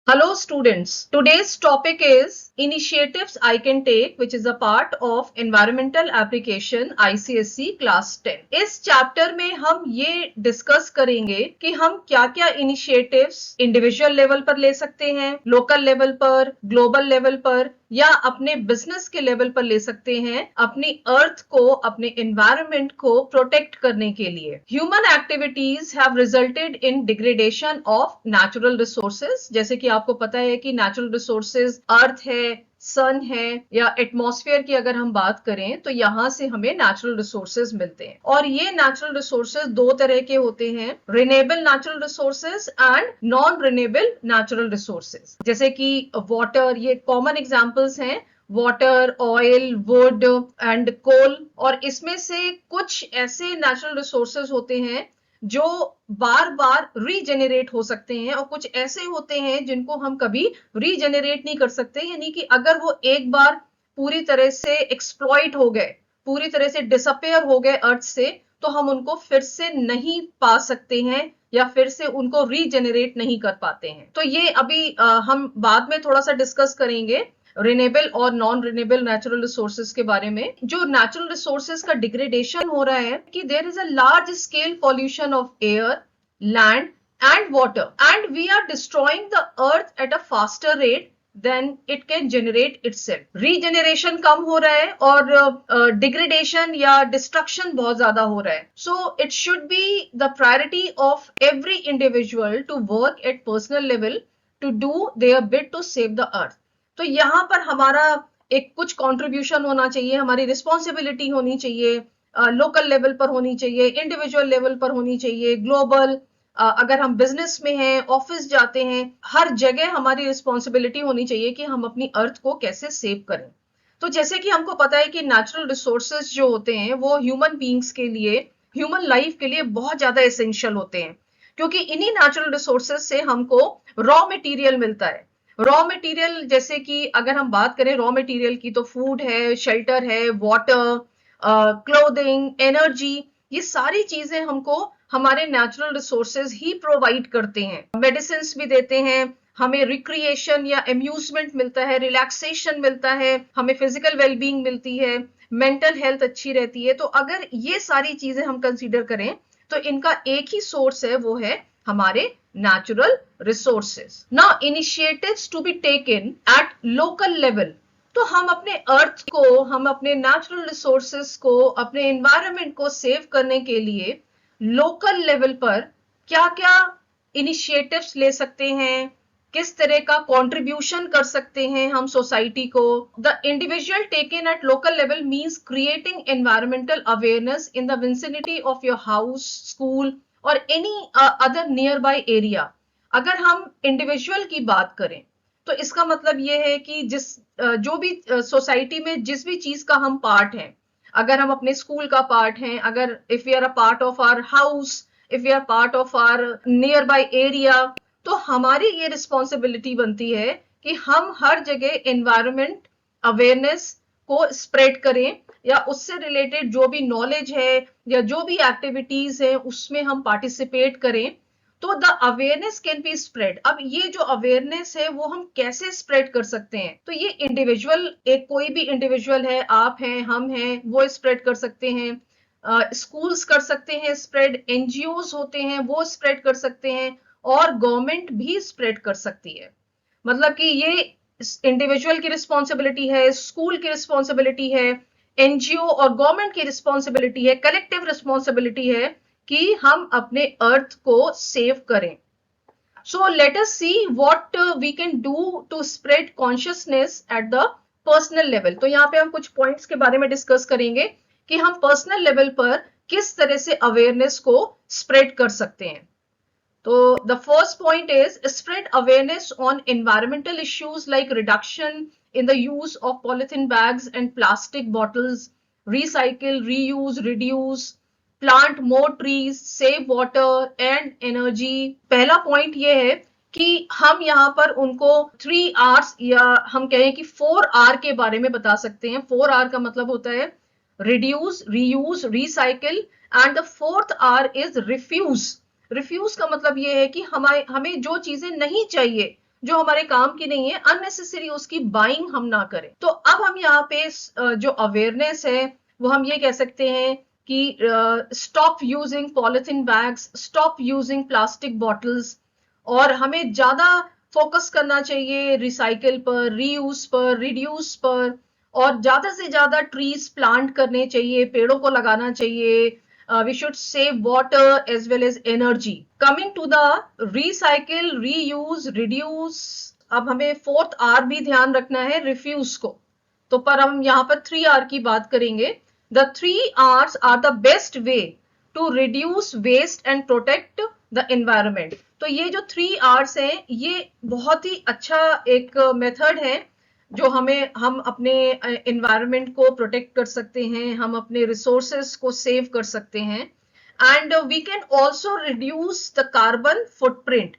Hello students, today's topic is initiatives I can take which is a part of environmental application ICSE class 10. इस chapter में हम ये discuss करेंगे कि हम क्या-क्या इनिशिएटिव्स इंडिविजुअल लेवल पर ले सकते हैं, लोकल लेवल पर, ग्लोबल लेवल पर या अपने बिजनेस के लेवल पर ले सकते हैं अपनी अर्थ को, अपने एनवायरनमेंट को प्रोटेक्ट करने के लिए। Human activities have resulted in degradation of natural resources. जैसे कि आपको पता है कि नेचुरल रिसोर्सेज अर्थ है, सन है या एटमॉस्फेयर की अगर हम बात करें तो यहां से हमें नेचुरल रिसोर्सेज मिलते हैं और ये नेचुरल रिसोर्सेज दो तरह के होते हैं, renewable natural resources and non renewable natural resources. जैसे कि वाटर, ये कॉमन एग्जांपल्स हैं, water, oil, wood and coal. और इसमें से कुछ ऐसे नेचुरल रिसोर्सेज होते हैं जो बार बार रीजेनरेट हो सकते हैं और कुछ ऐसे होते हैं जिनको हम कभी रीजेनरेट नहीं कर सकते, यानी कि अगर वो एक बार पूरी तरह से एक्सप्लॉइट हो गए, पूरी तरह से डिसअपेयर हो गए अर्थ से, तो हम उनको फिर से नहीं पा सकते हैं या फिर से उनको रीजेनरेट नहीं कर पाते हैं। तो ये अभी हम बाद में थोड़ा सा डिस्कस करेंगे रिन्यूएबल और नॉन रिन्यूएबल नेचुरल रिसोर्सेज के बारे में। जो नेचुरल रिसोर्सेज का डिग्रेडेशन हो रहा है कि there is a large scale pollution of air, land and water and we are destroying the earth at a faster rate than it can generate itself. Regeneration कम हो रहा है और डिग्रेडेशन या डिस्ट्रक्शन बहुत ज्यादा हो रहा है। So it should be the priority of every individual to work at personal level to do their bit to save the earth. तो यहाँ पर हमारा एक कुछ कंट्रीब्यूशन होना चाहिए, हमारी रिस्पॉन्सिबिलिटी होनी चाहिए, लोकल लेवल पर होनी चाहिए, इंडिविजुअल लेवल पर होनी चाहिए, ग्लोबल, अगर हम बिजनेस में हैं, ऑफिस जाते हैं, हर जगह हमारी रिस्पॉन्सिबिलिटी होनी चाहिए कि हम अपनी अर्थ को कैसे सेव करें। तो जैसे कि हमको पता है कि नेचुरल रिसोर्सेज जो होते हैं वो ह्यूमन बींग्स के लिए, ह्यूमन लाइफ के लिए बहुत ज्यादा एसेंशियल होते हैं, क्योंकि इन्हीं नेचुरल रिसोर्सेज से हमको रॉ मटेरियल मिलता है। रॉ मटेरियल जैसे कि अगर हम बात करें रॉ मटेरियल की, तो फूड है, शेल्टर है, वाटर, क्लोथिंग, एनर्जी, ये सारी चीजें हमको हमारे नेचुरल रिसोर्सेज ही प्रोवाइड करते हैं। मेडिसिन भी देते हैं, हमें रिक्रिएशन या अम्यूजमेंट मिलता है, रिलैक्सेशन मिलता है, हमें फिजिकल वेलबींग मिलती है, मेंटल हेल्थ अच्छी रहती है। तो अगर ये सारी चीजें हम कंसीडर करें तो इनका एक ही सोर्स है, वो है हमारे natural resources. Now initiatives to be taken at local level. तो हम अपने अर्थ को, हम अपने नेचुरल रिसोर्सेस को, अपने एनवायरनमेंट को सेव करने के लिए लोकल लेवल पर क्या-क्या इनिशिएटिव्स ले सकते हैं, किस तरह का कंट्रीब्यूशन कर सकते हैं हम सोसाइटी को। The individual taken at local level means creating environmental awareness in the vicinity of your house, school और any other nearby area. अगर हम इंडिविजुअल की बात करें तो इसका मतलब ये है कि जो भी सोसाइटी में जिस भी चीज का हम पार्ट हैं, अगर हम अपने स्कूल का पार्ट हैं, अगर if we are a part of our house, if we are part of our nearby area, तो हमारी ये रिस्पॉन्सिबिलिटी बनती है कि हम हर जगह एनवायरमेंट अवेयरनेस को स्प्रेड करें या उससे रिलेटेड जो भी नॉलेज है या जो भी एक्टिविटीज है उसमें हम पार्टिसिपेट करें, तो the awareness can be spread. अब ये जो अवेयरनेस है वो हम कैसे स्प्रेड कर सकते हैं, तो ये इंडिविजुअल, एक कोई भी इंडिविजुअल है, आप हैं, हम हैं, वो स्प्रेड कर सकते हैं, स्कूल्स कर सकते हैं स्प्रेड, एनजीओज होते हैं वो स्प्रेड कर सकते हैं और गवर्नमेंट भी स्प्रेड कर सकती है। मतलब कि ये इंडिविजुअल की रिस्पॉन्सिबिलिटी है, स्कूल की रिस्पॉन्सिबिलिटी है, एनजीओ और गवर्नमेंट की रिस्पॉन्सिबिलिटी है, कलेक्टिव रिस्पॉन्सिबिलिटी है कि हम अपने अर्थ को सेव करें। So let us see what we can do to spread consciousness at the personal level. तो यहाँ पे हम कुछ पॉइंट्स के बारे में डिस्कस करेंगे कि हम पर्सनल लेवल पर किस तरह से अवेयरनेस को स्प्रेड कर सकते हैं। So the first point is spread awareness on environmental issues like reduction in the use of polythene bags and plastic bottles, recycle, reuse, reduce, plant more trees, save water and energy. पहला point ये है कि हम यहाँ पर उनको 3 R's या हम कहें कि 4 R के बारे में बता सकते हैं। 4 R का मतलब होता है reduce, reuse, recycle and the 4th R is refuse. Refuse का मतलब ये है कि हमें जो चीजें नहीं चाहिए जो हमारे काम की नहीं है, अननेसेसरी उसकी बाइंग हम ना करें। तो अब हम यहाँ पे जो अवेयरनेस है वो हम ये कह सकते हैं कि stop using polythene bags, stop using plastic bottles, और हमें ज्यादा फोकस करना चाहिए रिसाइकिल पर, रीयूज पर, रिड्यूस पर, और ज्यादा से ज्यादा ट्रीज प्लांट करने चाहिए, पेड़ों को लगाना चाहिए। We should save water as well as energy. Coming to the recycle, reuse, reduce, अब हमें फोर्थ आर भी ध्यान रखना है, रिफ्यूज को। तो पर हम यहाँ पर 3R की बात करेंगे। The 3Rs are the best way to reduce waste and protect the environment. तो ये जो 3Rs हैं, ये बहुत ही अच्छा एक मेथड है जो हम अपने एनवायरनमेंट को प्रोटेक्ट कर सकते हैं, हम अपने रिसोर्सेस को सेव कर सकते हैं, and we can also reduce the carbon footprint.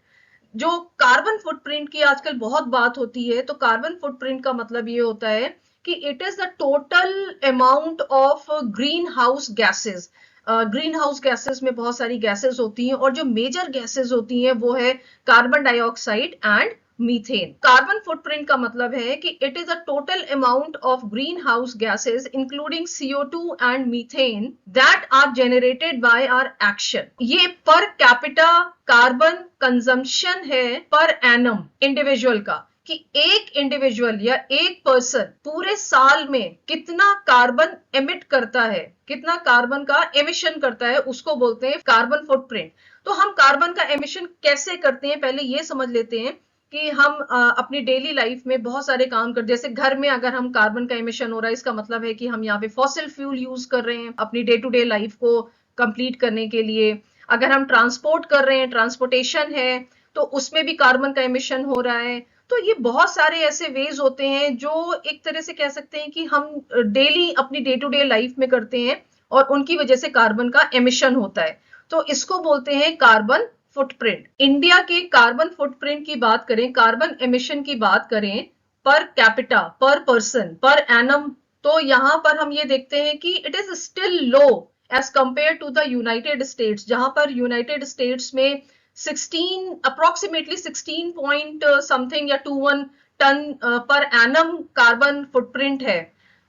जो कार्बन फुटप्रिंट की आजकल बहुत बात होती है, तो कार्बन फुटप्रिंट का मतलब ये होता है कि it is the total amount of green house gases. Green house gases में बहुत सारी गैसेस होती हैं, और जो मेजर गैसेस होती हैं वो है carbon dioxide and methane. Carbon footprint का मतलब है कि it is a total amount of green house gases including CO2 and methane that are generated by our action. ये पर कैपिटा कार्बन कंजम्पशन है पर एनम इंडिविजुअल का, कि एक individual या एक पर्सन पूरे साल में कितना कार्बन एमिट करता है, कितना कार्बन का एमिशन करता है, उसको बोलते हैं कार्बन फुटप्रिंट। तो हम कार्बन का एमिशन कैसे करते हैं, पहले ये समझ लेते हैं कि हम अपनी डेली लाइफ में बहुत सारे काम कर, जैसे घर में अगर हम कार्बन का एमिशन हो रहा है, इसका मतलब है कि हम यहाँ पे फॉसिल फ्यूल यूज कर रहे हैं अपनी डे टू डे लाइफ को कंप्लीट करने के लिए। अगर हम ट्रांसपोर्ट कर रहे हैं, ट्रांसपोर्टेशन है, तो उसमें भी कार्बन का एमिशन हो रहा है। तो ये बहुत सारे ऐसे वेज होते हैं जो एक तरह से कह सकते हैं कि हम डेली अपनी डे टू डे लाइफ में करते हैं, और उनकी वजह से कार्बन का एमिशन होता है। तो इसको बोलते हैं कार्बन फुटप्रिंट। इंडिया के कार्बन फुटप्रिंट की बात करें, कार्बन एमिशन की बात करें पर कैपिटा, पर पर्सन, पर एनम, तो यहां पर हम ये देखते हैं कि it is still low as compare to the United States, जहां पर यूनाइटेड स्टेट्स में 16 अप्रोक्सीमेटली 16 पॉइंट समथिंग या 21 ton per annum carbon footprint है।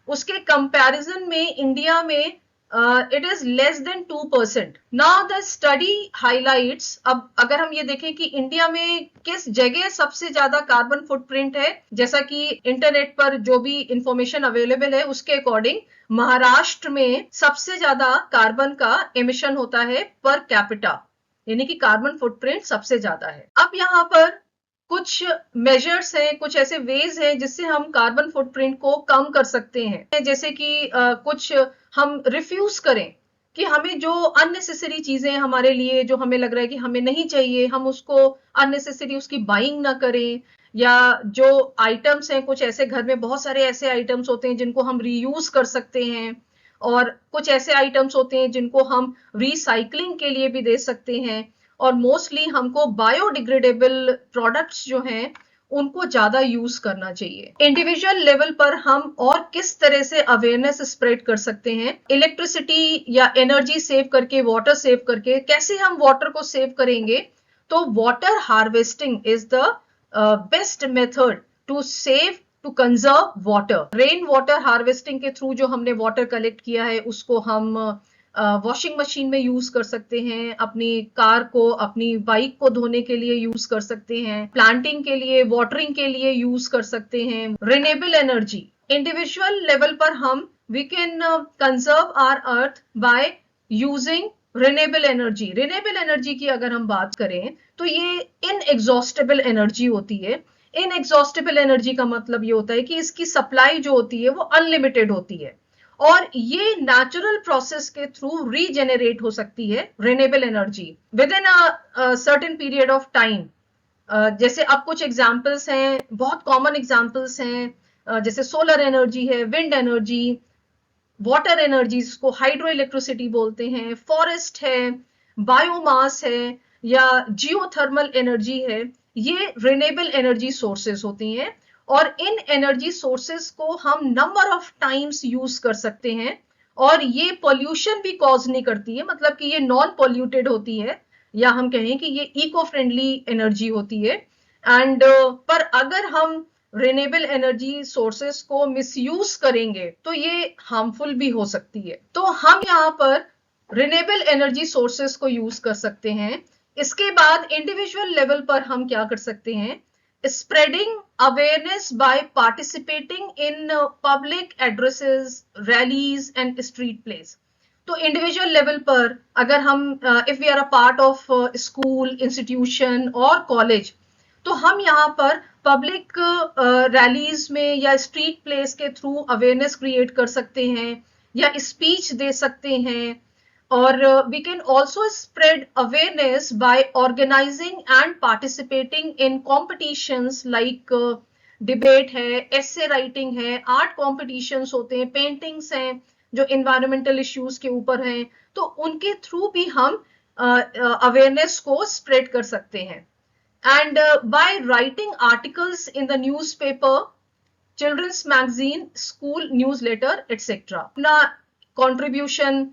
उसके कंपैरिजन में इंडिया में it is less than 2%. Now the study highlights, अब अगर हम ये देखें कि इंडिया में किस जगह सबसे ज्यादा कार्बन फुटप्रिंट है, जैसा कि इंटरनेट पर जो भी इंफॉर्मेशन अवेलेबल है उसके अकॉर्डिंग महाराष्ट्र में सबसे ज्यादा कार्बन का एमिशन होता है पर कैपिटा, यानी कि कार्बन फुटप्रिंट सबसे ज्यादा है। अब यहाँ पर कुछ मेजर्स हैं, कुछ ऐसे वेज हैं जिससे हम कार्बन फुटप्रिंट को कम कर सकते हैं, जैसे कि कुछ हम रिफ्यूज करें, कि हमें जो अननेसेसरी चीजें हमारे लिए जो हमें लग रहा है कि हमें नहीं चाहिए, हम उसको अननेसेसरी उसकी बाइंग ना करें। या जो आइटम्स हैं, कुछ ऐसे घर में बहुत सारे ऐसे आइटम्स होते हैं जिनको हम रीयूज कर सकते हैं, और कुछ ऐसे आइटम्स होते हैं जिनको हम रिसाइकलिंग के लिए भी दे सकते हैं, और मोस्टली हमको बायोडिग्रेडेबल प्रोडक्ट्स जो हैं उनको ज्यादा यूज करना चाहिए। इंडिविजुअल लेवल पर हम और किस तरह से अवेयरनेस स्प्रेड कर सकते हैं, इलेक्ट्रिसिटी या एनर्जी सेव करके, वाटर सेव करके, कैसे हम वाटर को सेव करेंगे, तो water harvesting is the best method to save, to conserve water. Rain water harvesting के थ्रू जो हमने वाटर कलेक्ट किया है उसको हम वॉशिंग मशीन में यूज कर सकते हैं, अपनी कार को, अपनी बाइक को धोने के लिए यूज कर सकते हैं, प्लांटिंग के लिए, वाटरिंग के लिए यूज कर सकते हैं। रिन्यूएबल एनर्जी, इंडिविजुअल लेवल पर हम we can conserve our earth by using renewable energy. Renewable energy की अगर हम बात करें तो ये इनएग्जॉस्टेबल एनर्जी होती है। इनएग्जॉस्टेबल एनर्जी का मतलब ये होता है कि इसकी सप्लाई जो होती है वो अनलिमिटेड होती है, और ये नेचुरल प्रोसेस के थ्रू रीजेनरेट हो सकती है renewable energy with in a certain period of time. जैसे अब कुछ एग्जांपल्स हैं, बहुत कॉमन एग्जांपल्स हैं, जैसे सोलर एनर्जी है, विंड एनर्जी, वाटर एनर्जी जिसको हाइड्रो इलेक्ट्रिसिटी बोलते हैं, फॉरेस्ट है, बायोमास है, या जियोथर्मल एनर्जी है। ये रिन्यूएबल एनर्जी सोर्सेस होती हैं, और इन एनर्जी सोर्सेस को हम नंबर ऑफ टाइम्स यूज कर सकते हैं, और ये पॉल्यूशन भी कॉज नहीं करती है, मतलब कि ये नॉन पॉल्यूटेड होती है, या हम कहें कि ये इको फ्रेंडली एनर्जी होती है। एंड पर अगर हम रिन्यूएबल एनर्जी सोर्सेस को मिसयूज करेंगे तो ये हार्मफुल भी हो सकती है। तो हम यहाँ पर रिन्यूएबल एनर्जी सोर्सेस को यूज कर सकते हैं। इसके बाद इंडिविजुअल लेवल पर हम क्या कर सकते हैं, spreading awareness by participating in public addresses, rallies and street place. तो इंडिविजुअल लेवल पर अगर हम if we are a part of school, institution और कॉलेज, तो हम यहाँ पर पब्लिक रैलीज में या स्ट्रीट प्लेस के थ्रू अवेयरनेस क्रिएट कर सकते हैं या स्पीच दे सकते हैं। और we can also spread awareness by organizing and participating in competitions like debate है, एसे राइटिंग है, आर्ट कॉम्पिटिशंस होते हैं, पेंटिंग्स हैं जो इन्वायरमेंटल इश्यूज के ऊपर हैं, तो उनके थ्रू भी हम अवेयरनेस को स्प्रेड कर सकते हैं। And by writing articles in the newspaper, children's magazine, school newsletter, etc. अपना contribution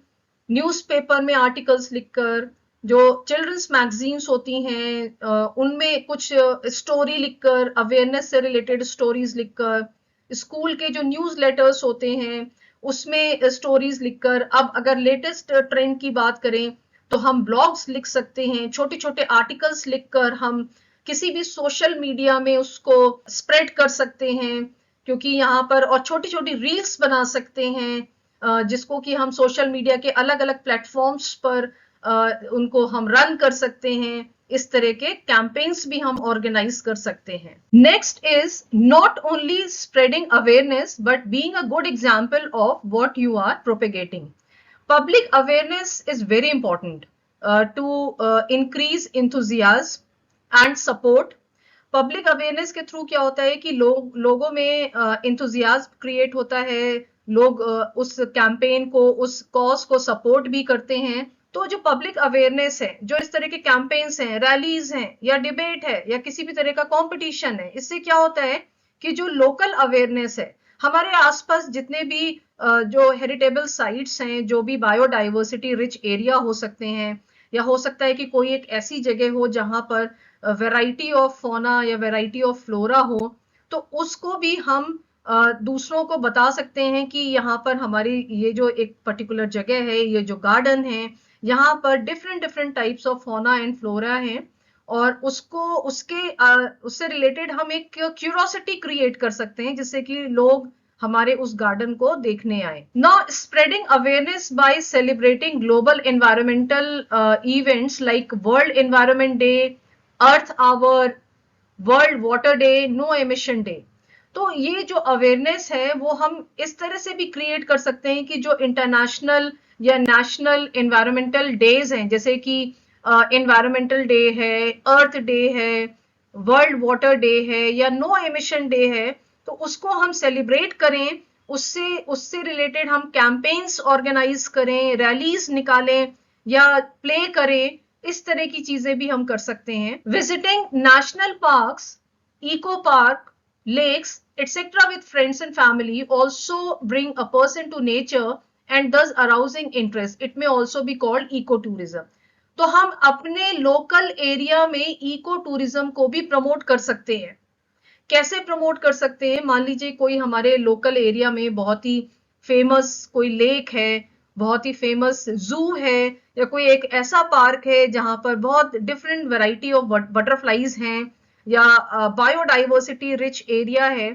न्यूज़पेपर में आर्टिकल्स लिखकर, जो चिल्ड्रंस मैगजीन्स होती हैं उनमें कुछ स्टोरी लिखकर, अवेयरनेस से रिलेटेड स्टोरीज लिखकर, स्कूल के जो न्यूज़ लेटर्स होते हैं उसमें स्टोरीज लिखकर। अब अगर लेटेस्ट ट्रेंड की बात करें तो हम ब्लॉग्स लिख सकते हैं, छोटे छोटे आर्टिकल्स लिखकर हम किसी भी सोशल मीडिया में उसको स्प्रेड कर सकते हैं, क्योंकि यहाँ पर, और छोटी छोटी रील्स बना सकते हैं जिसको कि हम सोशल मीडिया के अलग अलग प्लेटफॉर्म्स पर उनको हम रन कर सकते हैं। इस तरह के कैंपेन्स भी हम ऑर्गेनाइज कर सकते हैं। Next is not only spreading awareness but being a good example of what you are propagating. Public awareness is very important to increase enthusiasm and support. Public awareness के थ्रू क्या होता है कि लोगों में इंथुजियाज्म क्रिएट होता है, लोग उस कैंपेन को, उस कॉज को सपोर्ट भी करते हैं। तो जो पब्लिक अवेयरनेस है, जो इस तरह के कैंपेन्स हैं, रैलीज हैं या डिबेट है या किसी भी तरह का कंपटीशन है, इससे क्या होता है कि जो लोकल अवेयरनेस है, हमारे आसपास जितने भी जो हेरिटेबल साइट्स हैं, जो भी बायोडाइवर्सिटी रिच एरिया हो सकते हैं, या हो सकता है कि कोई एक ऐसी जगह हो जहां पर वैरायटी ऑफ फौना या वैरायटी ऑफ फ्लोरा हो, तो उसको भी हम दूसरों को बता सकते हैं कि यहाँ पर हमारी ये जो एक पर्टिकुलर जगह है, ये जो गार्डन है, यहाँ पर different different types of fauna and flora है, और उससे रिलेटेड हम एक क्यूरोसिटी क्रिएट कर सकते हैं जिससे कि लोग हमारे उस गार्डन को देखने आए। Now spreading awareness by celebrating global environmental events like world environment day, earth hour, world water day, no emission day. तो ये जो अवेयरनेस है वो हम इस तरह से भी क्रिएट कर सकते हैं कि जो इंटरनेशनल या नेशनल एनवायरमेंटल डेज हैं, जैसे कि एनवायरमेंटल डे है, अर्थ डे है, वर्ल्ड वाटर डे है या नो एमिशन डे है, तो उसको हम सेलिब्रेट करें, उससे रिलेटेड हम कैंपेन्स ऑर्गेनाइज करें, रैलीज निकालें या प्ले करें। इस तरह की चीजें भी हम कर सकते हैं। Visiting national parks, eco park, lakes, etc. with friends and family also bring a person to nature and thus arousing interest. It may also be called ecotourism. तो हम अपने लोकल एरिया में इको टूरिज्म को भी promote कर सकते हैं। कैसे प्रमोट कर सकते हैं? मान लीजिए कोई हमारे लोकल एरिया में बहुत ही फेमस कोई लेक है, बहुत ही फेमस जू है, या कोई एक ऐसा पार्क है जहां पर बहुत डिफरेंट वैरायटी ऑफ बटरफ्लाईज हैं, या बायोडाइवर्सिटी रिच एरिया है,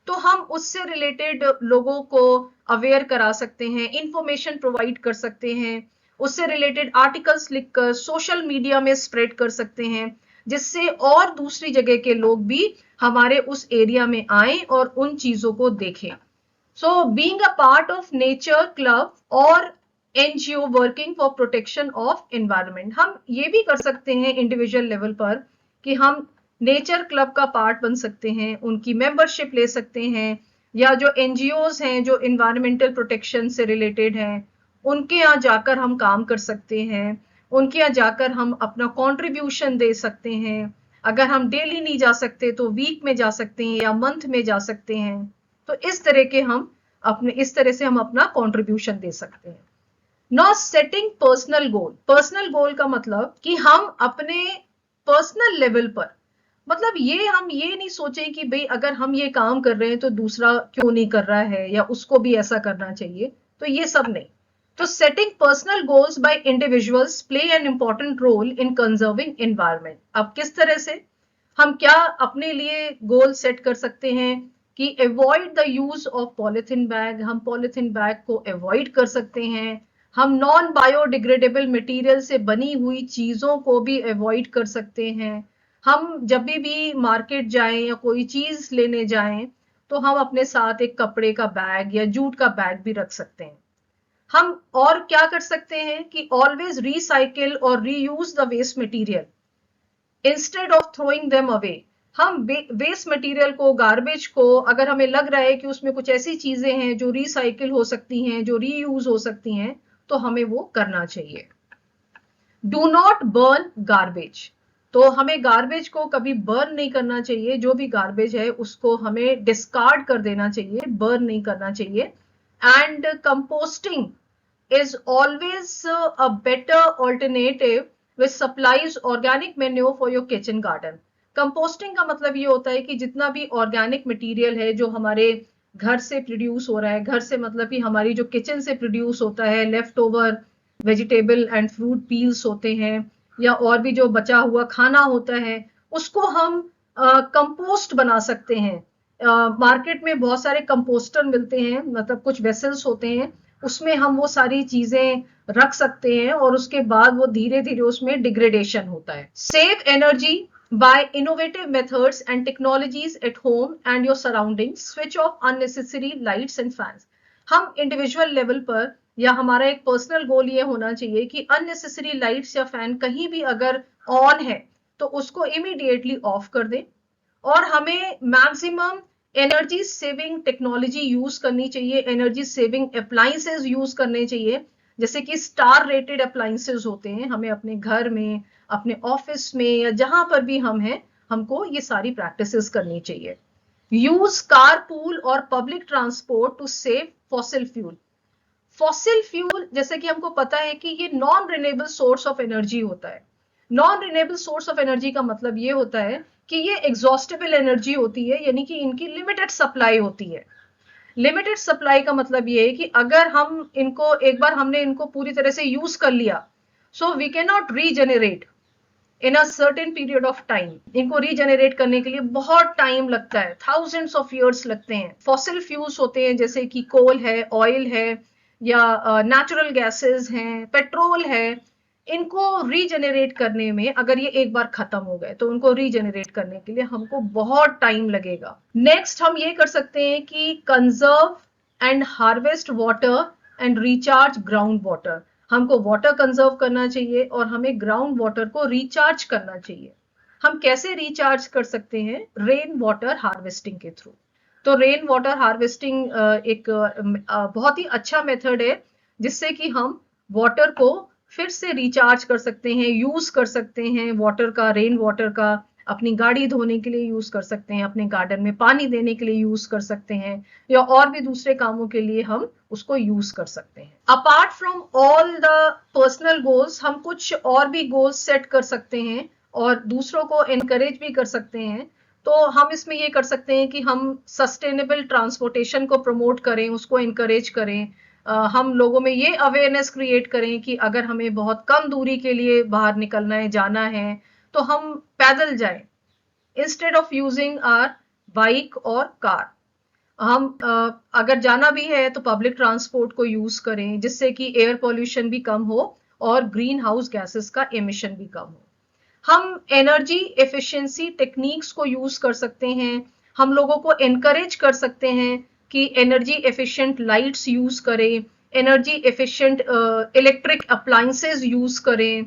तो हम उससे रिलेटेड लोगों को अवेयर करा सकते हैं, इंफॉर्मेशन प्रोवाइड कर सकते हैं, उससे रिलेटेड आर्टिकल्स लिखकर सोशल मीडिया में स्प्रेड कर सकते हैं, जिससे और दूसरी जगह के लोग भी हमारे उस एरिया में आए और उन चीजों को देखें। So being a part of nature club और NGO working for protection of environment, हम ये भी कर सकते हैं इंडिविजुअल लेवल पर कि हम नेचर क्लब का पार्ट बन सकते हैं, उनकी मेंबरशिप ले सकते हैं, या जो एनजीओज हैं जो एनवायरमेंटल प्रोटेक्शन से रिलेटेड हैं, उनके यहाँ जाकर हम काम कर सकते हैं, उनके यहाँ जाकर हम अपना कंट्रीब्यूशन दे सकते हैं। अगर हम डेली नहीं जा सकते तो वीक में जा सकते हैं या मंथ में जा सकते हैं। तो इस तरह से हम अपना कंट्रीब्यूशन दे सकते हैं। Not setting personal goal. Personal goal का मतलब कि हम अपने पर्सनल लेवल पर, मतलब ये हम ये नहीं सोचें कि भाई अगर हम ये काम कर रहे हैं तो दूसरा क्यों नहीं कर रहा है या उसको भी ऐसा करना चाहिए, तो ये सब नहीं। तो setting personal goals by individuals play an important role in conserving environment. अब किस तरह से हम क्या अपने लिए गोल सेट कर सकते हैं कि avoid the use of polythene bag, हम पॉलिथीन बैग को अवॉइड कर सकते हैं। हम नॉन बायोडिग्रेडेबल मटेरियल से बनी हुई चीजों को भी अवॉइड कर सकते हैं। हम जब भी मार्केट जाएं या कोई चीज लेने जाएं तो हम अपने साथ एक कपड़े का बैग या जूट का बैग भी रख सकते हैं। हम और क्या कर सकते हैं कि ऑलवेज रिसाइकिल और reuse the waste material instead of throwing them away. हम वेस्ट मटेरियल को, गार्बेज को, अगर हमें लग रहा है कि उसमें कुछ ऐसी चीजें हैं जो रिसाइकिल हो सकती हैं, जो रीयूज हो सकती हैं, तो हमें वो करना चाहिए। डू नॉट बर्न गार्बेज, तो हमें गार्बेज को कभी बर्न नहीं करना चाहिए। जो भी गार्बेज है उसको हमें डिस्कार्ड कर देना चाहिए, बर्न नहीं करना चाहिए। And composting is always a better alternative which supplies organic manure for your kitchen garden। Composting का मतलब ये होता है कि जितना भी ऑर्गेनिक मटेरियल है जो हमारे घर से प्रोड्यूस हो रहा है, घर से मतलब कि हमारी जो किचन से प्रोड्यूस होता है, left over vegetable and fruit peels होते हैं या और भी जो बचा हुआ खाना होता है, उसको हम कंपोस्ट बना सकते हैं। मार्केट में बहुत सारे कंपोस्टर मिलते हैं, मतलब कुछ वेसल्स होते हैं, उसमें हम वो सारी चीजें रख सकते हैं और उसके बाद वो धीरे धीरे उसमें डिग्रेडेशन होता है। Save energy by innovative methods and technologies at home and your surroundings, switch off unnecessary lights and fans. हम इंडिविजुअल लेवल पर या हमारा एक पर्सनल गोल ये होना चाहिए कि अननेसेसरी लाइट्स या फैन कहीं भी अगर ऑन है तो उसको इमीडिएटली ऑफ कर दें। और हमें maximum energy saving technology use करनी चाहिए, एनर्जी सेविंग अप्लायंसेस यूज करने चाहिए, जैसे कि स्टार रेटेड अप्लायंसेस होते हैं। हमें अपने घर में, अपने ऑफिस में या जहां पर भी हम हैं, हमको ये सारी प्रैक्टिसेस करनी चाहिए। यूज कार पूल और public transport to save fossil fuel. Fossil fuel जैसे कि हमको पता है कि ये non renewable source of energy होता है। Non renewable source of energy का मतलब ये होता है कि ये एग्जॉस्टेबल एनर्जी होती है, यानी कि इनकी लिमिटेड सप्लाई होती है। लिमिटेड सप्लाई का मतलब ये है कि अगर हम इनको एक बार हमने इनको पूरी तरह से यूज कर लिया, so we can not regenerate in a certain period of time. इनको रीजेनरेट करने के लिए बहुत टाइम लगता है, थाउजेंड्स ऑफ ईयर्स लगते हैं। फॉसिल फ्यूल्स होते हैं जैसे कि कोल है, ऑयल है या नेचुरल गैसेस हैं, पेट्रोल है। इनको रीजेनरेट करने में अगर ये एक बार खत्म हो गए तो उनको रीजेनरेट करने के लिए हमको बहुत टाइम लगेगा। नेक्स्ट हम ये कर सकते हैं कि conserve and harvest water and recharge ground water. हमको वाटर कंजर्व करना चाहिए और हमें ग्राउंड वाटर को रिचार्ज करना चाहिए। हम कैसे रिचार्ज कर सकते हैं? रेन वाटर हार्वेस्टिंग के थ्रू। तो रेन वाटर हार्वेस्टिंग एक बहुत ही अच्छा मेथड है जिससे कि हम वाटर को फिर से रिचार्ज कर सकते हैं, यूज कर सकते हैं। वाटर का, रेन वाटर का अपनी गाड़ी धोने के लिए यूज कर सकते हैं, अपने गार्डन में पानी देने के लिए यूज कर सकते हैं या और भी दूसरे कामों के लिए हम उसको यूज कर सकते हैं। Apart from all the personal goals, हम कुछ और भी गोल्स सेट कर सकते हैं और दूसरों को एनकरेज भी कर सकते हैं। तो हम इसमें ये कर सकते हैं कि हम सस्टेनेबल ट्रांसपोर्टेशन को प्रमोट करें, उसको एनकरेज करें। हम लोगों में ये अवेयरनेस क्रिएट करें कि अगर हमें बहुत कम दूरी के लिए बाहर निकलना है, जाना है, तो हम पैदल जाएं instead of using our bike और कार। हम अगर जाना भी है तो पब्लिक ट्रांसपोर्ट को यूज करें जिससे कि एयर पोल्यूशन भी कम हो और ग्रीन हाउस गैसेस का एमिशन भी कम हो। हम एनर्जी एफिशिएंसी टेक्निक्स को यूज कर सकते हैं। हम लोगों को एनकरेज कर सकते हैं कि एनर्जी एफिशिएंट लाइट्स यूज करें, energy efficient electric appliances use करें,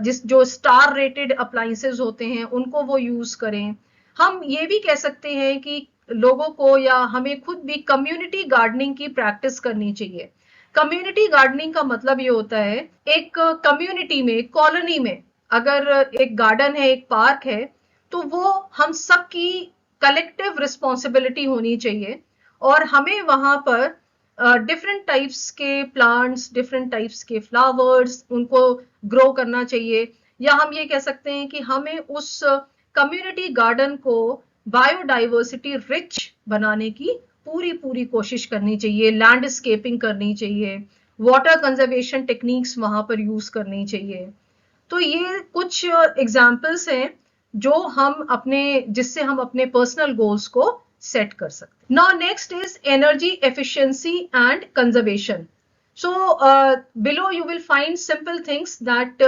जिस जो स्टार रेटेड अप्लायंसेस होते हैं उनको वो यूज करें। हम ये भी कह सकते हैं कि लोगों को या हमें खुद भी कम्युनिटी गार्डनिंग की प्रैक्टिस करनी चाहिए। कम्युनिटी गार्डनिंग का मतलब ये होता है, एक कम्युनिटी में, कॉलोनी में अगर एक गार्डन है, एक पार्क है, तो वो हम सबकी कलेक्टिव रिस्पॉन्सिबिलिटी होनी चाहिए और हमें वहां पर डिफरेंट टाइप्स के प्लांट्स, डिफरेंट टाइप्स के फ्लावर्स, उनको ग्रो करना चाहिए। या हम ये कह सकते हैं कि हमें उस कम्युनिटी गार्डन को बायोडाइवर्सिटी रिच बनाने की पूरी कोशिश करनी चाहिए, लैंडस्केपिंग करनी चाहिए, वाटर कंजर्वेशन टेक्निक्स वहां पर यूज करनी चाहिए। तो ये कुछ एग्जाम्पल्स हैं जो हम अपने जिससे हम अपने पर्सनल गोल्स को सेट कर सकते हैं। Now next is energy efficiency and conservation. So below you will find simple things that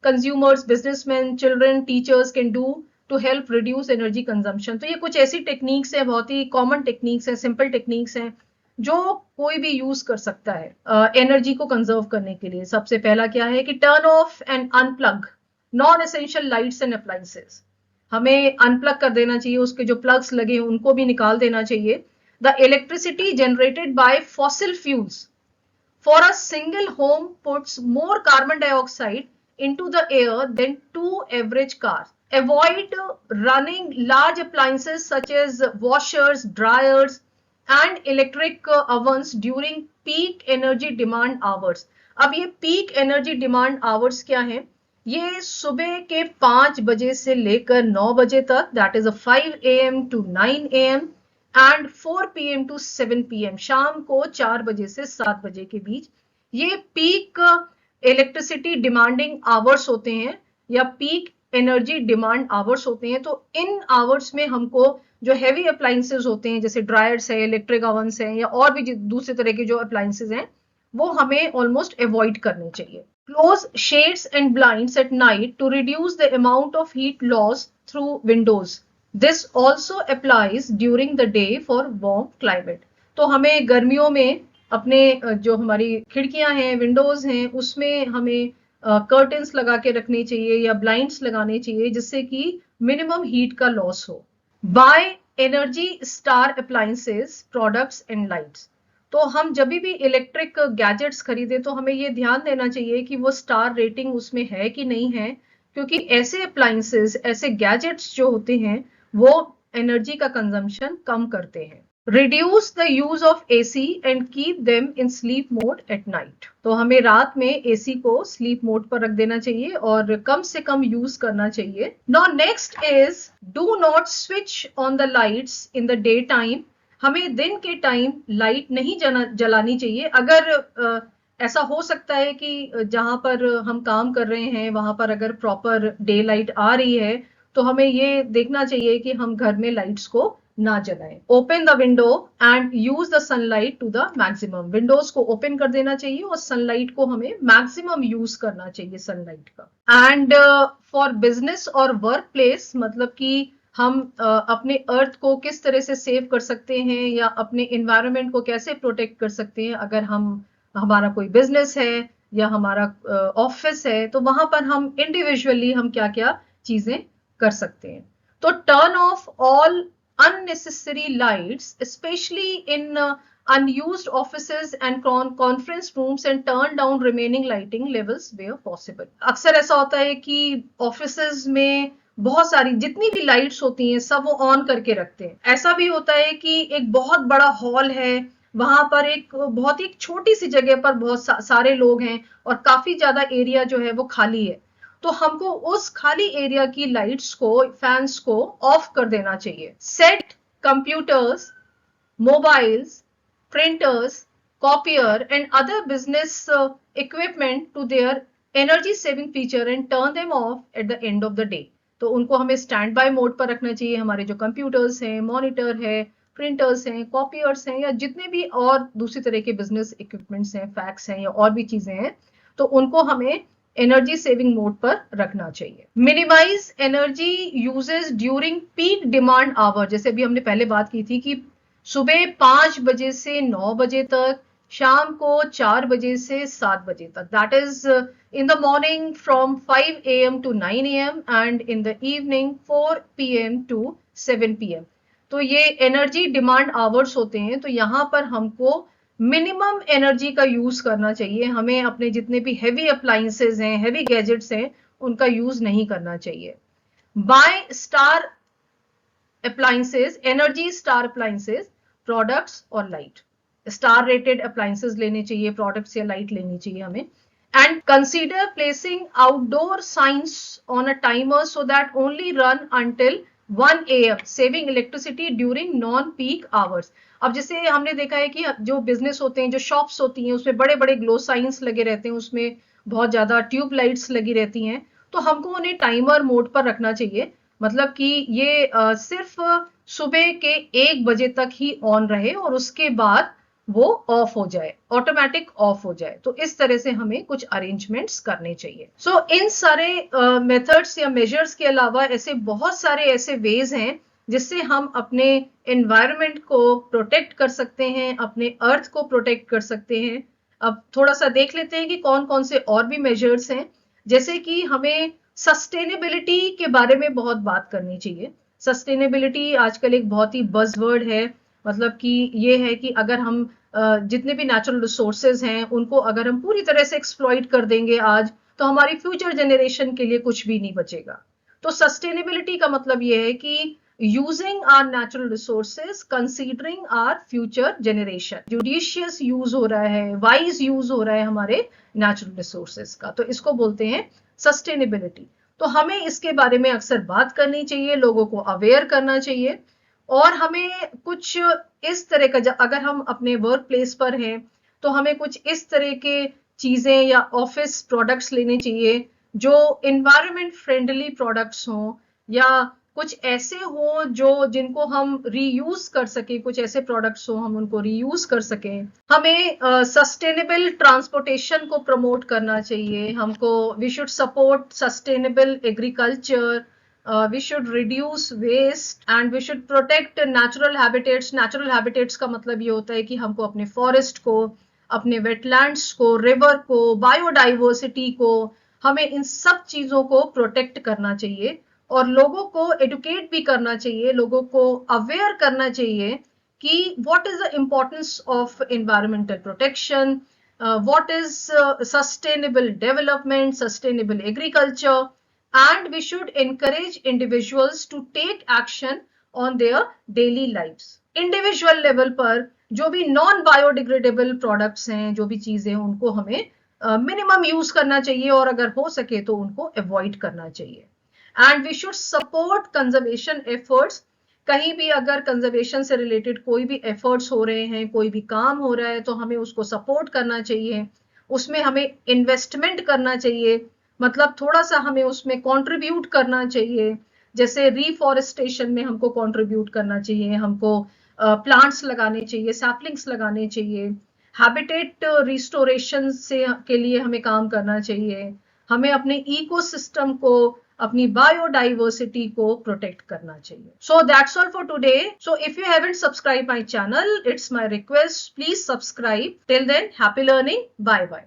consumers, businessmen, children, teachers can do to help reduce energy consumption. तो ये कुछ ऐसी टेक्निक्स हैं, बहुत ही कॉमन टेक्निक्स हैं, सिंपल टेक्निक्स हैं जो कोई भी यूज कर सकता है एनर्जी को कंजर्व करने के लिए। सबसे पहला क्या है कि turn off and unplug non essential lights and appliances. हमें अनप्लग कर देना चाहिए, उसके जो प्लग्स लगे हैं उनको भी निकाल देना चाहिए। The electricity generated by fossil fuels for a single home puts more carbon dioxide into the air than 2 average cars. Avoid running large appliances such as washers, dryers and electric ovens during peak energy demand hours. अब ये peak energy demand hours क्या है? ये सुबह के 5 बजे से लेकर 9 बजे तक, that is a 5 AM to 9 AM and 4 PM to 7 PM, शाम को 4 बजे से 7 बजे के बीच। ये पीक इलेक्ट्रिसिटी डिमांडिंग आवर्स होते हैं या पीक एनर्जी डिमांड आवर्स होते हैं। तो इन आवर्स में हमको जो हैवी अप्लायंसेस होते हैं जैसे ड्रायर्स है, इलेक्ट्रिक ओवन्स हैं या और भी दूसरे तरह के जो अप्लायंसेस हैं वो हमें ऑलमोस्ट अवॉइड करने चाहिए। Close shades and blinds at night to reduce the amount of heat loss through windows. This also applies during the day for warm climate. तो हमें गर्मियों में अपने जो हमारी खिड़कियां हैं, विंडोज हैं, उसमें हमें कर्टन्स लगा के रखने चाहिए या ब्लाइंड्स लगाने चाहिए जिससे कि मिनिमम हीट का लॉस हो। By energy star appliances products and lights. तो हम जब भी इलेक्ट्रिक गैजेट्स खरीदें तो हमें ये ध्यान देना चाहिए कि वो स्टार रेटिंग उसमें है कि नहीं है, क्योंकि ऐसे अप्लायंसेस, ऐसे गैजेट्स जो होते हैं वो एनर्जी का कंजम्पशन कम करते हैं। Reduce the use of AC and keep them in sleep mode at night. तो हमें रात में एसी को स्लीप मोड पर रख देना चाहिए और कम से कम यूज करना चाहिए। Now next is do not switch on the lights in the day time. हमें दिन के टाइम लाइट नहीं जलानी चाहिए। अगर ऐसा हो सकता है कि जहां पर हम काम कर रहे हैं वहां पर अगर प्रॉपर डे लाइट आ रही है तो हमें ये देखना चाहिए कि हम घर में लाइट्स को ना जलाएं। Open the window and use the sunlight to the maximum. Windows को ओपन कर देना चाहिए और सनलाइट को हमें मैक्सिमम यूज करना चाहिए सनलाइट का। एंड फॉर बिजनेस और वर्क प्लेस, मतलब कि हम अपने अर्थ को किस तरह से सेव कर सकते हैं या अपने इन्वायरमेंट को कैसे प्रोटेक्ट कर सकते हैं। अगर हमारा कोई बिजनेस है या हमारा ऑफिस है तो वहां पर हम इंडिविजुअली हम क्या क्या चीजें कर सकते हैं। तो turn off all unnecessary lights, especially in unused offices and conference rooms, and turn down remaining lighting levels where possible. अक्सर ऐसा होता है कि ऑफिसेज में बहुत सारी जितनी भी लाइट्स होती हैं सब वो ऑन करके रखते हैं। ऐसा भी होता है कि एक बहुत बड़ा हॉल है, वहां पर एक बहुत ही छोटी सी जगह पर बहुत सारे लोग हैं और काफी ज्यादा एरिया जो है वो खाली है, तो हमको उस खाली एरिया की लाइट्स को, फैंस को ऑफ कर देना चाहिए। Set computers, mobiles, printers, copier and other business equipment to their energy saving feature and turn them off at the end of the day. तो उनको हमें स्टैंड बाय मोड पर रखना चाहिए। हमारे जो कंप्यूटर्स हैं, मॉनिटर है, प्रिंटर्स हैं, कॉपियर्स हैं या जितने भी और दूसरी तरह के बिजनेस इक्विपमेंट्स हैं, फैक्स हैं या और भी चीजें हैं, तो उनको हमें एनर्जी सेविंग मोड पर रखना चाहिए। Minimise energy uses during peak demand hour. जैसे अभी हमने पहले बात की थी कि सुबह 5 बजे से 9 बजे तक, शाम को 4 बजे से 7 बजे तक, that is in the morning from 5 AM to 9 AM and in the evening 4 PM to 7 PM। तो ये एनर्जी डिमांड आवर्स होते हैं। तो यहाँ पर हमको मिनिमम एनर्जी का यूज करना चाहिए। हमें अपने जितने भी हैवी अप्लायंसेज हैं, हैवी गैजेट्स हैं, उनका यूज नहीं करना चाहिए। By star appliances, energy star appliances, products और लाइट। स्टार रेटेड अप्लायंसेज लेने चाहिए, प्रोडक्ट्स या लाइट लेनी चाहिए हमें। and consider placing outdoor signs on a timer so that only run until 1 AM, saving electricity during non-peak hours. अब जैसे हमने देखा है कि जो बिजनेस होते हैं, जो शॉप्स होती हैं, उसमें बड़े बड़े ग्लो साइंस लगे रहते हैं, उसमें बहुत ज्यादा ट्यूब लाइट्स लगी रहती हैं, तो हमको उन्हें टाइमर मोड पर रखना चाहिए। मतलब कि ये सिर्फ सुबह के 1 बजे तक ही ऑन रहे और उसके बाद वो ऑफ हो जाए, ऑटोमेटिक ऑफ हो जाए। तो इस तरह से हमें कुछ अरेंजमेंट्स करने चाहिए। सो इन सारे मेथड्स या मेजर्स के अलावा ऐसे बहुत सारे ऐसे वेज हैं जिससे हम अपने एनवायरनमेंट को प्रोटेक्ट कर सकते हैं, अपने अर्थ को प्रोटेक्ट कर सकते हैं। अब थोड़ा सा देख लेते हैं कि कौन कौन से और भी मेजर्स हैं। जैसे कि हमें सस्टेनेबिलिटी के बारे में बहुत बात करनी चाहिए। सस्टेनेबिलिटी आजकल एक बहुत ही बज़वर्ड है। मतलब कि ये है कि अगर हम जितने भी नेचुरल रिसोर्सेज हैं उनको अगर हम पूरी तरह से एक्सप्लॉइट कर देंगे आज, तो हमारी फ्यूचर जनरेशन के लिए कुछ भी नहीं बचेगा। तो सस्टेनेबिलिटी का मतलब ये है कि using our natural resources considering our future generation, judicious use हो रहा है, वाइज यूज हो रहा है हमारे नेचुरल रिसोर्सेज का, तो इसको बोलते हैं सस्टेनेबिलिटी। तो हमें इसके बारे में अक्सर बात करनी चाहिए, लोगों को अवेयर करना चाहिए। और हमें कुछ इस तरह का, अगर हम अपने वर्क प्लेस पर हैं तो हमें कुछ इस तरह के चीजें या ऑफिस प्रोडक्ट्स लेने चाहिए जो इन्वायरमेंट फ्रेंडली प्रोडक्ट्स हों, या कुछ ऐसे हों जो जिनको हम रीयूज कर सकें, कुछ ऐसे प्रोडक्ट्स हों हम उनको रीयूज कर सकें। हमें सस्टेनेबल ट्रांसपोर्टेशन को प्रमोट करना चाहिए। हमको we should support sustainable agriculture, we should reduce waste and we should protect natural habitats. Natural habitats का मतलब ये होता है कि हमको अपने फॉरेस्ट को, अपने वेटलैंड्स को, रिवर को, बायोडाइवर्सिटी को, हमें इन सब चीजों को प्रोटेक्ट करना चाहिए और लोगों को एडुकेट भी करना चाहिए, लोगों को अवेयर करना चाहिए कि what is the importance of environmental protection, what is sustainable development, sustainable agriculture, and we should encourage individuals to take action on their daily lives. Individual level पर जो भी नॉन बायोडिग्रेडेबल प्रोडक्ट्स हैं, जो भी चीजें हैं, उनको हमें मिनिमम यूज करना चाहिए और अगर हो सके तो उनको अवॉइड करना चाहिए। And we should support conservation efforts. कहीं भी अगर कंजर्वेशन से रिलेटेड कोई भी एफर्ट्स हो रहे हैं, कोई भी काम हो रहा है, तो हमें उसको सपोर्ट करना चाहिए, उसमें हमें इन्वेस्टमेंट करना चाहिए, मतलब थोड़ा सा हमें उसमें कंट्रीब्यूट करना चाहिए। जैसे रीफॉरेस्टेशन में हमको कंट्रीब्यूट करना चाहिए, हमको प्लांट्स लगाने चाहिए, सैपलिंग्स लगाने चाहिए, हैबिटेट रिस्टोरेशन से के लिए हमें काम करना चाहिए, हमें अपने इकोसिस्टम को, अपनी बायोडाइवर्सिटी को प्रोटेक्ट करना चाहिए। So that's all for today. So if you haven't subscribe my channel, it's my request, please subscribe. Till then, happy learning, bye bye.